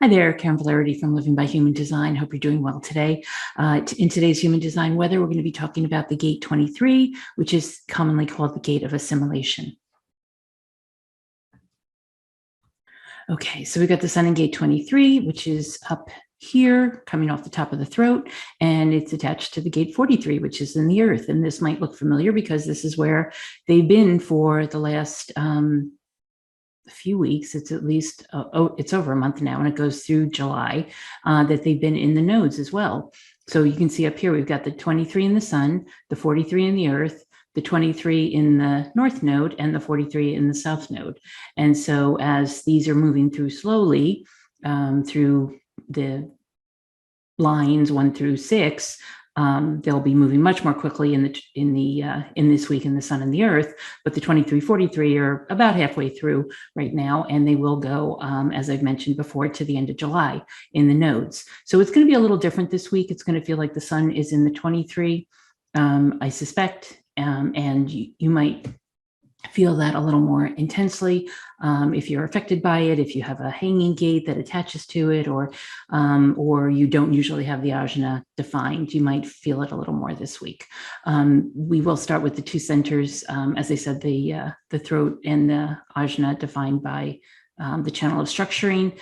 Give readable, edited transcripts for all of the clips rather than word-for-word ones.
Hi there, Karen Valerity from Living by Human Design. Hope you're doing well today. In today's Human Design Weather, we're going to be talking about the gate 23, which is commonly called the gate of assimilation. Okay, so we got the sun in gate 23, which is up here, coming off the top of the throat, and it's attached to the gate 43, which is in the earth. And this might look familiar because this is where they've been for the last few weeks. It's at least it's over a month now, and it goes through July, that they've been in the nodes as well. So you can see up here we've got the 23 in the sun, the 43 in the earth, the 23 in the north node, and the 43 in the south node. And so as these are moving through slowly through the lines 1 through 6, they'll be moving much more quickly in this week in the sun and the earth, but the 23, 43 are about halfway through right now, and they will go, as I've mentioned before, to the end of July in the nodes. So it's going to be a little different this week. It's going to feel like the sun is in the 23, I suspect, and you might feel that a little more intensely if you're affected by it, if you have a hanging gate that attaches to it, or you don't usually have the ajna defined, you might feel it a little more this week. We will start with the two centers, as I said, the throat and the ajna defined by the channel of structuring,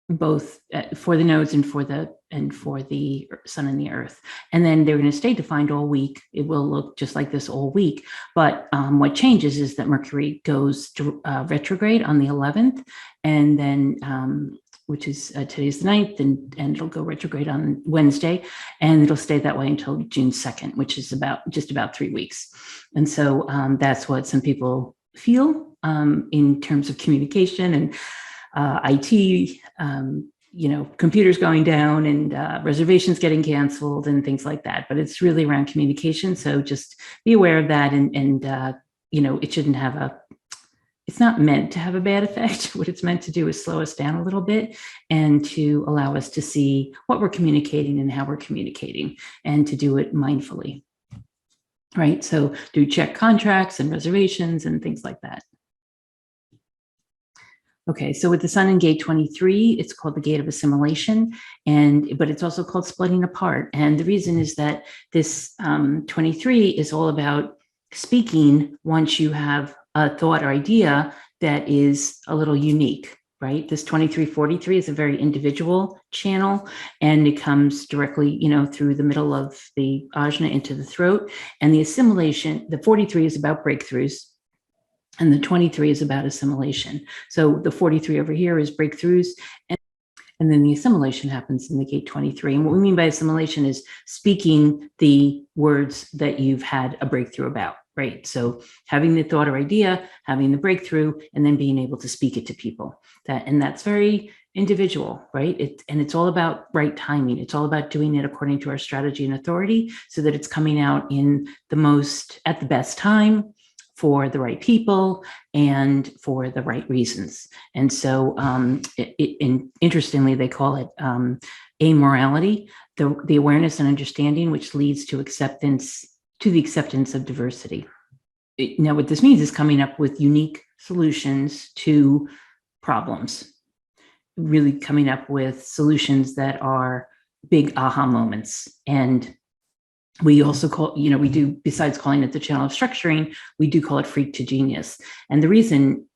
both for the nodes and for the sun and the earth. And then they're going to stay defined all week. It will look just like this all week. But what changes is that Mercury goes to, retrograde on the 11th, and then which is today's the 9th, and it'll go retrograde on Wednesday, and it'll stay that way until June 2nd, which is just about 3 weeks. And so that's what some people feel in terms of communication and IT, computers going down and reservations getting canceled and things like that. But it's really around communication. So just be aware of that. And it shouldn't have it's not meant to have a bad effect. What it's meant to do is slow us down a little bit and to allow us to see what we're communicating and how we're communicating, and to do it mindfully. Right. So do check contracts and reservations and things like that. Okay, so with the sun in gate 23, it's called the gate of assimilation, but it's also called splitting apart. And the reason is that this 23 is all about speaking once you have a thought or idea that is a little unique, right? This 2343 is a very individual channel, and it comes directly, through the middle of the ajna into the throat. And the assimilation, the 43 is about breakthroughs, and the 23 is about assimilation. So the 43 over here is breakthroughs, and then the assimilation happens in the gate 23. And what we mean by assimilation is speaking the words that you've had a breakthrough about, right? So having the thought or idea, having the breakthrough, and then being able to speak it to people. That's very individual, right? And it's all about right timing. It's all about doing it according to our strategy and authority, so that it's coming out at the best time, for the right people and for the right reasons. And so interestingly, they call it amorality, the awareness and understanding which leads to the acceptance of diversity. Now, what this means is coming up with unique solutions to problems, really coming up with solutions that are big aha moments. And we also besides calling it the channel of structuring, we do call it freak to genius. And the reasoning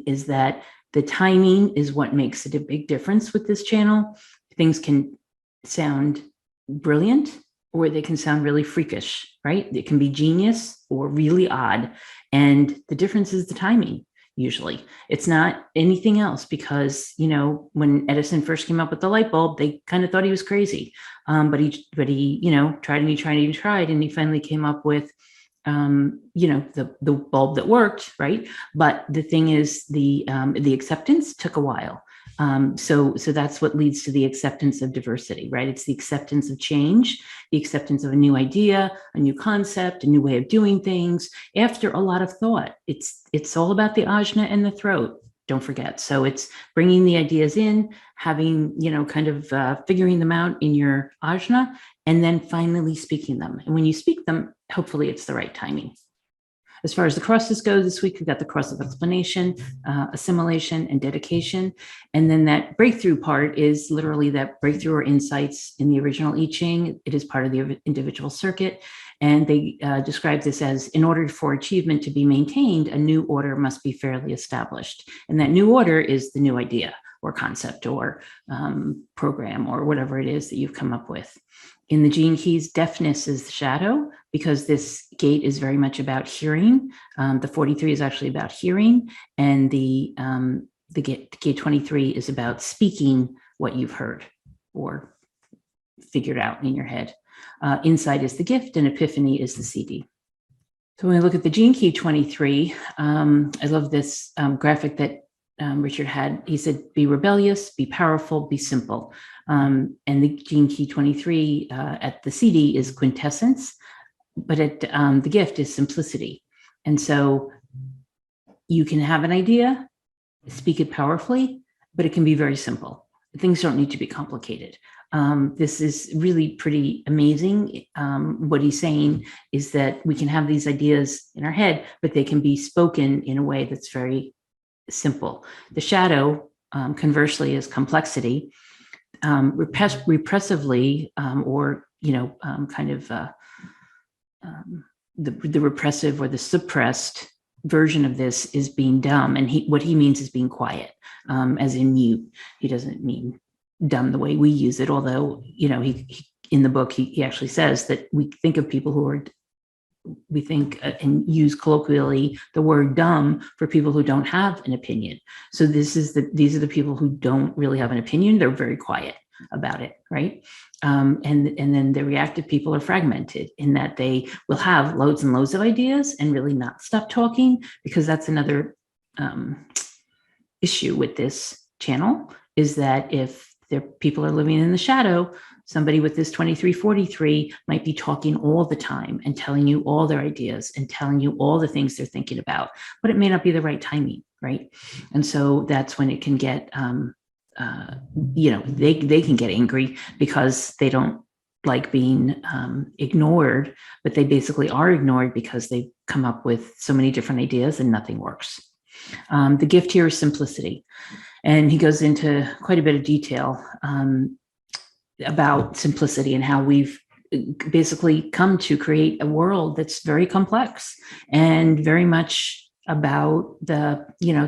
is that the timing is what makes it a big difference with this channel. Things can sound brilliant, or they can sound really freakish, right? It can be genius or really odd. And the difference is the timing. Usually it's not anything else, because when Edison first came up with the light bulb, they kind of thought he was crazy, but he tried and he tried and he tried, and he finally came up with the bulb that worked, right? But the thing is, the acceptance took a while. So that's what leads to the acceptance of diversity, right? It's the acceptance of change, the acceptance of a new idea, a new concept, a new way of doing things after a lot of thought. It's all about the ajna and the throat. Don't forget. So it's bringing the ideas in, having, figuring them out in your ajna, and then finally speaking them. And when you speak them, hopefully it's the right timing. As far as the crosses go, this week we've got the cross of explanation, assimilation, and dedication. And then that breakthrough part is literally that breakthrough or insights in the original I Ching. It is part of the individual circuit. And they describe this as, in order for achievement to be maintained, a new order must be fairly established. And that new order is the new idea or concept or program or whatever it is that you've come up with. In the gene keys, deafness is the shadow, because this gate is very much about hearing. The 43 is actually about hearing, and the gate 23 is about speaking what you've heard or figured out in your head. Insight is the gift, and epiphany is the CD. So when we look at the gene key 23, I love this graphic that Richard had. He said, be rebellious, be powerful, be simple. And the gene key 23 at the CD is quintessence, but at the gift is simplicity. And so you can have an idea, speak it powerfully, but it can be very simple. Things don't need to be complicated. This is really pretty amazing. What he's saying is that we can have these ideas in our head, but they can be spoken in a way that's very simple. The shadow, conversely, is complexity. Repressively, or the repressive or the suppressed version of this is being dumb, and what he means is being quiet, as in mute. He doesn't mean dumb the way we use it, although he in the book he actually says that we think of people who are, we think and use colloquially the word dumb for people who don't have an opinion. So these are the people who don't really have an opinion. They're very quiet about it, right? And then the reactive people are fragmented in that they will have loads and loads of ideas and really not stop talking, because that's another issue with this channel, is that if people are living in the shadow, somebody with this 2343 might be talking all the time and telling you all their ideas and telling you all the things they're thinking about, but it may not be the right timing, right? And so that's when it can get, they can get angry because they don't like being ignored, but they basically are ignored because they come up with so many different ideas and nothing works. The gift here is simplicity. And he goes into quite a bit of detail about simplicity and how we've basically come to create a world that's very complex and very much about the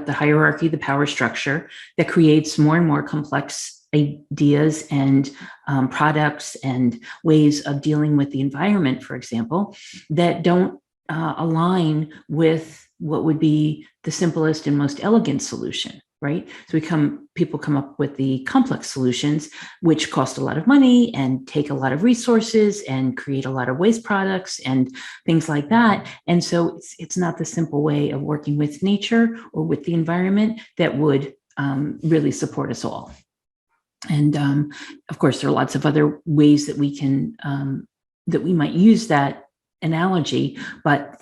hierarchy, the power structure that creates more and more complex ideas and products and ways of dealing with the environment, for example, that don't align with what would be the simplest and most elegant solution. Right? So people come up with the complex solutions, which cost a lot of money and take a lot of resources and create a lot of waste products and things like that. And so it's not the simple way of working with nature or with the environment that would really support us all. And of course, there are lots of other ways that we can that we might use that analogy, but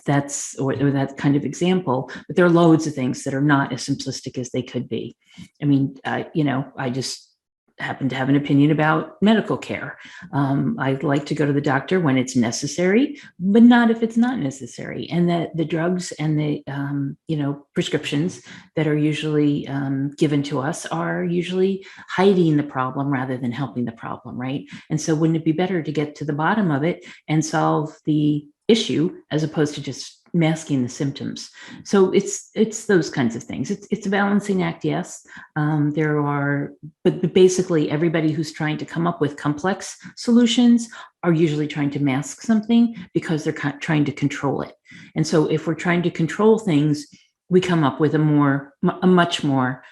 or that kind of example, but there are loads of things that are not as simplistic as they could be. I mean, I just happen to have an opinion about medical care. I like to go to the doctor when it's necessary, but not if it's not necessary. And that the drugs and the, prescriptions that are usually given to us are usually hiding the problem rather than helping the problem, right? And so wouldn't it be better to get to the bottom of it and solve the issue as opposed to just masking the symptoms? So it's those kinds of things. It's a balancing act, yes. But basically everybody who's trying to come up with complex solutions are usually trying to mask something because they're trying to control it. And so if we're trying to control things, we come up with a much more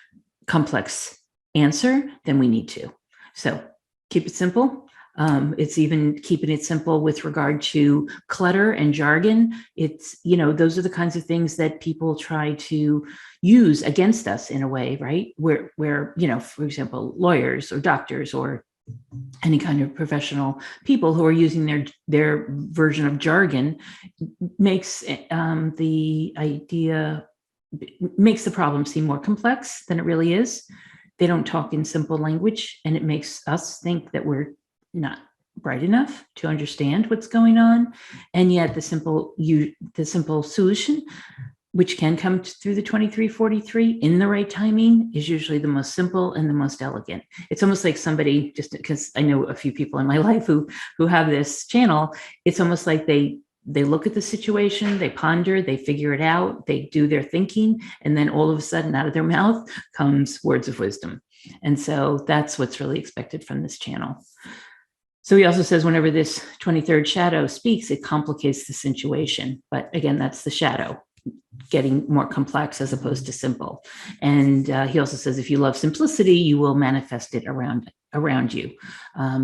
complex answer than we need to. So keep it simple. It's even keeping it simple with regard to clutter and jargon. It's, those are the kinds of things that people try to use against us in a way, right? Where, for example, lawyers or doctors or any kind of professional people who are using their version of jargon makes the problem seem more complex than it really is. They don't talk in simple language, and it makes us think that we're not bright enough to understand what's going on. And yet the simple solution, which can come through the 2343 in the right timing, is usually the most simple and the most elegant. It's almost like somebody, just because I know a few people in my life who have this channel, it's almost like they look at the situation, they ponder, they figure it out, they do their thinking, and then all of a sudden out of their mouth comes words of wisdom. And so that's what's really expected from this channel. So he also says whenever this 23rd shadow speaks, it complicates the situation. But again, that's the shadow getting more complex as opposed to simple. And he also says, if you love simplicity, you will manifest it around you.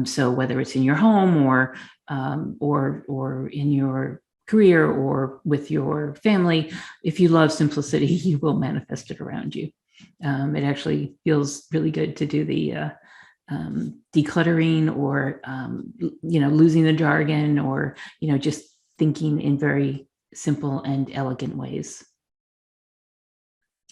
So whether it's in your home or in your career or with your family, if you love simplicity, you will manifest it around you. It actually feels really good to do the decluttering or losing the jargon, or just thinking in very simple and elegant ways.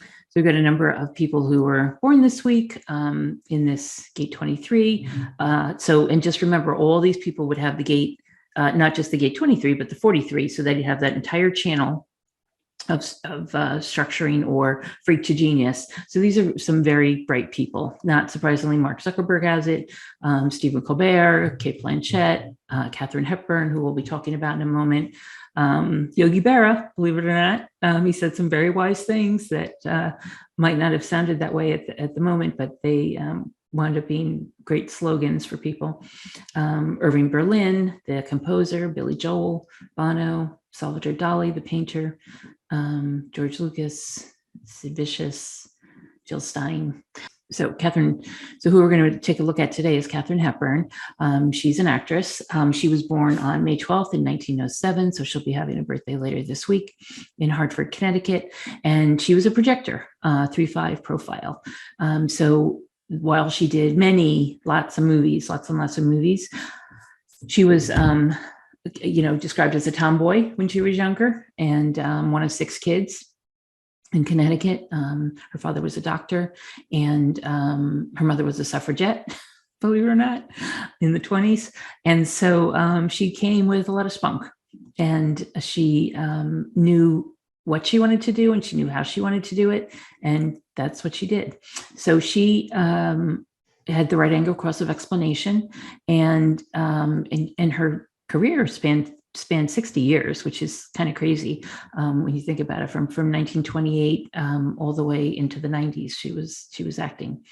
So we've got a number of people who were born this week in this gate 23. And just remember, all these people would have the gate, not just the gate 23, but the 43. So that you have that entire channel of structuring or freak to genius. So these are some very bright people. Not surprisingly, Mark Zuckerberg has it, Stephen Colbert, Kate Blanchett, Katharine Hepburn, who we'll be talking about in a moment. Yogi Berra, believe it or not, he said some very wise things that might not have sounded that way at the moment, but they wound up being great slogans for people. Irving Berlin, the composer, Billy Joel, Bono, Salvador Dali, the painter, George Lucas, Sid Vicious, Jill Stein. So who we're going to take a look at today is Katharine Hepburn. She's an actress. She was born on May 12th in 1907, so she'll be having a birthday later this week in Hartford, Connecticut. And she was a projector, 3.5 profile. So while she did lots and lots of movies, she was described as a tomboy when she was younger, and one of 6 kids in Connecticut. Her father was a doctor, and her mother was a suffragette, believe it or not, in the 20s. And so she came with a lot of spunk, and she knew what she wanted to do, and she knew how she wanted to do it, and that's what she did. So she had the right angle cross of explanation, and her career spanned 60 years, which is kind of crazy when you think about it. From 1928 all the way into the 90s, she was acting.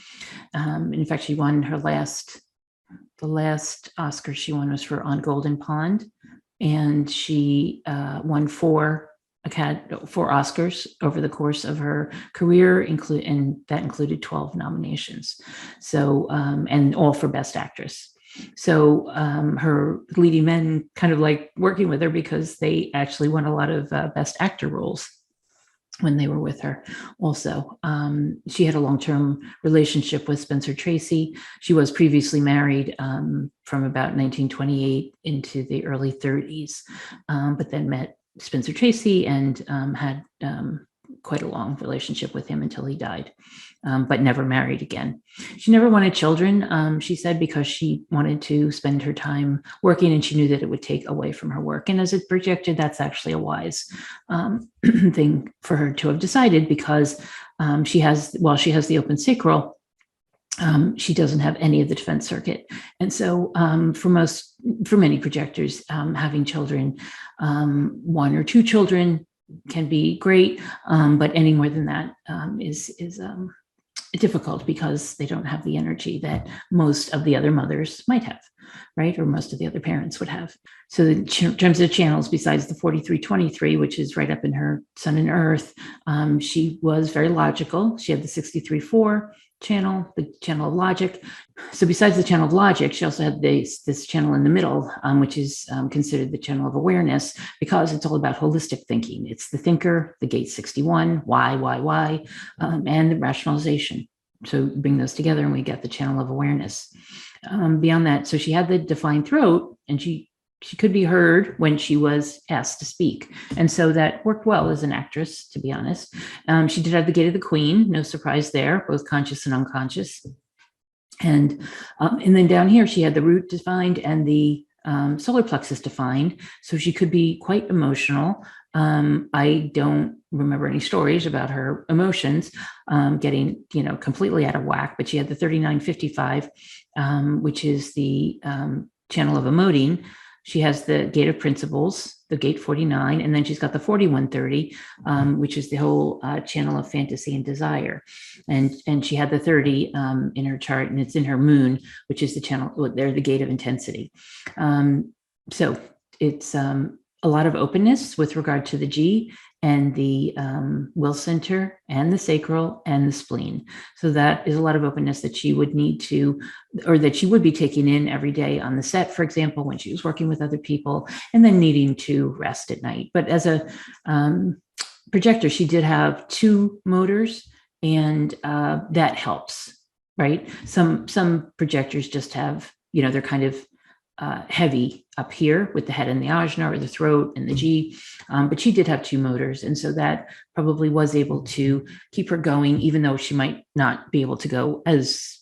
In fact, she won the last Oscar she won was for On Golden Pond, and she won 4 Oscars over the course of her career, and that included 12 nominations. So and all for Best Actress. So her leading men kind of like working with her because they actually won a lot of Best Actor roles when they were with her. Also, she had a long-term relationship with Spencer Tracy. She was previously married from about 1928 into the early 30s, but then met Spencer Tracy and had quite a long relationship with him until he died, but never married again. She never wanted children, she said, because she wanted to spend her time working, and she knew that it would take away from her work. And as it projected, that's actually a wise thing for her to have decided, because she has the open sacral, she doesn't have any of the defense circuit. And so for many projectors, having children, 1 or 2 children can be great, but any more than that is difficult, because they don't have the energy that most of the other mothers might have, right? Or most of the other parents would have. So in terms of channels, besides the 4323, which is right up in her Sun and Earth, she was very logical. She had the 63.4 channel, the channel of logic. So besides the channel of logic, she also had this channel in the middle, which is considered the channel of awareness, because it's all about holistic thinking. It's the thinker, the gate 61, why, and the rationalization. So bring those together and we get the channel of awareness. Beyond that, so she had the defined throat, and she could be heard when she was asked to speak. And so that worked well as an actress, to be honest. She did have the gate of the Queen, no surprise there, both conscious and unconscious. And then down here, she had the root defined and the solar plexus defined. So she could be quite emotional. I don't remember any stories about her emotions getting, completely out of whack, but she had the 3955, which is the channel of emoting. She has the gate of principles, the gate 49, and then she's got the 4130, which is the whole channel of fantasy and desire. And she had the 30 in her chart, and it's in her moon, which is the channel, they're the gate of intensity. So it's a lot of openness with regard to the G and the will center and the sacral and the spleen. So that is a lot of openness that she would need to, or that she would be taking in every day on the set, for example, when she was working with other people, and then needing to rest at night. But as a projector, she did have 2 motors, and that helps, right? Some projectors just have, they're kind of heavy up here with the head and the ajna, or the throat and the G, but she did have 2 motors, and so that probably was able to keep her going, even though she might not be able to go as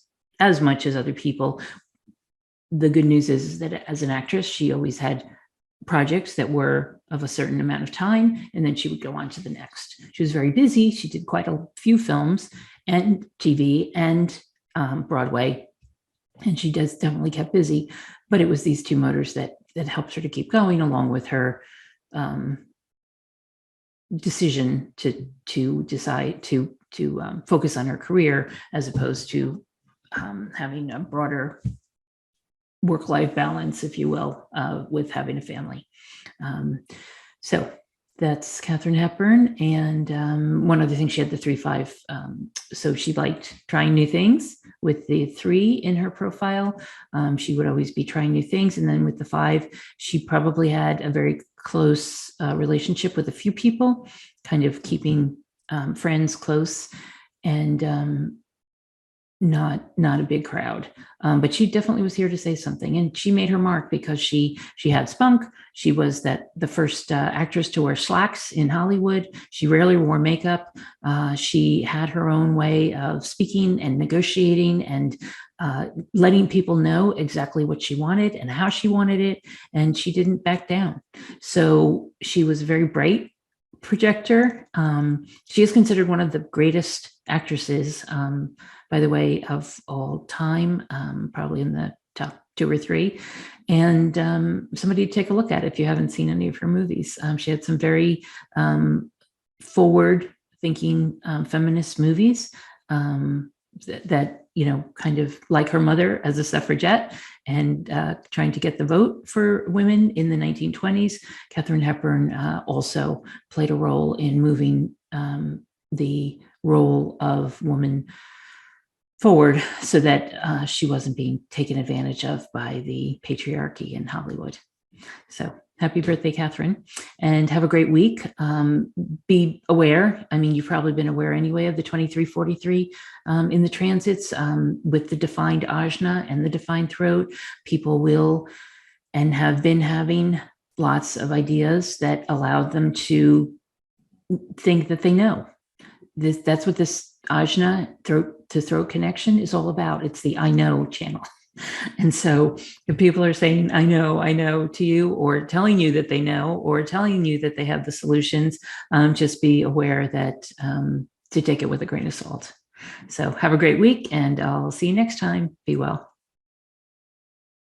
much as other people. The good news is that as an actress, she always had projects that were of a certain amount of time, and then she would go on to the next. She was very busy. She did quite a few films and TV and Broadway, and she definitely kept busy. But it was these 2 motors that helped her to keep going, along with her decision to decide to focus on her career, as opposed to having a broader work-life balance, if you will, with having a family. So that's Katharine Hepburn. And one other thing, she had the 3-5. So she liked trying new things. With the 3 in her profile, she would always be trying new things. And then with the 5, she probably had a very close relationship with a few people, kind of keeping friends close, and not a big crowd. But she definitely was here to say something, and she made her mark because she had spunk. She was the first actress to wear slacks in Hollywood. She rarely wore makeup. She had her own way of speaking and negotiating and letting people know exactly what she wanted and how she wanted it, and she didn't back down. So she was a very bright projector. She is considered one of the greatest actresses, by the way, of all time, probably in the top 2 or 3. And somebody to take a look at if you haven't seen any of her movies. She had some very forward thinking feminist movies that kind of like her mother as a suffragette and trying to get the vote for women in the 1920s. Katharine Hepburn also played a role in moving the role of woman forward, so that she wasn't being taken advantage of by the patriarchy in Hollywood. So happy birthday, Katharine, and have a great week. Be aware. I mean, you've probably been aware anyway of the 2343 in the transits with the defined ajna and the defined throat. People will and have been having lots of ideas that allowed them to think that they know. That's what this ajna, throat to throat connection, is all about. It's the I know channel. And so if people are saying, I know to you, or telling you that they know, or telling you that they have the solutions, just be aware that to take it with a grain of salt. So have a great week, and I'll see you next time. Be well.